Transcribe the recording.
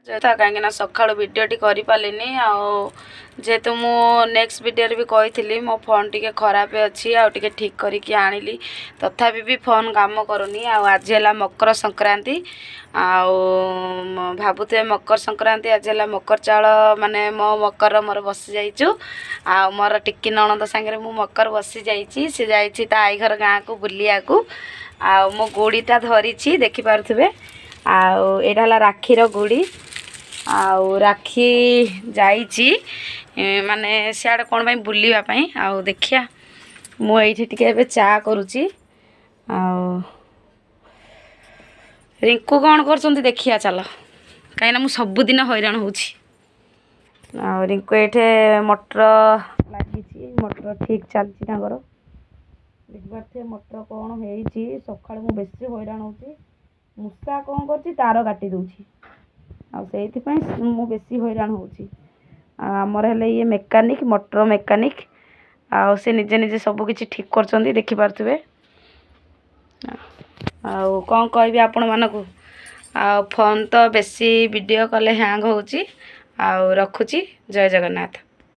कहीं सका भिडटी करें जेहेतु मु नेक्स्ट वीडियो भी कही मो फोन टी खराब अच्छी आगे ठीक करके आनिली तथापि भी फोन काम करूनी। आज है मकर संक्रांति भावुए मकर संक्रांति आज है मकर चाउल माने मो मकर मोर बसी जाइचु मोर टिक्की नणंद सांगे मु मकर बसी जाइची से जाइची ता आई घर गाँ को बुलिया को मो गुड़ीटा धरी देखिपे आटा है राखीर गुड़ी राखी जाइची माने सियाड़े कौन पाई बुलवाई देखिया मुझे चा करुची रिंकू कौन कर देखिया चल कहीं मुझ सबुदिन हैरान होची रिंकू ये मटर लगी मटर ठीक चलती देखिए मटर कौन होती सका मुझे बेसी हैरान होची मूषा कौन कर तार काटी दूची मु बेसी हैरान होची आमर हेले ये मेकानिक मटर मेकानिक से निजे निजे सब किछि ठीक कर देखि पारथुबे कौन कहबी आपण मानकु फोन तो बेसी वीडियो कले हैंग होची रखुची। जय जगन्नाथ।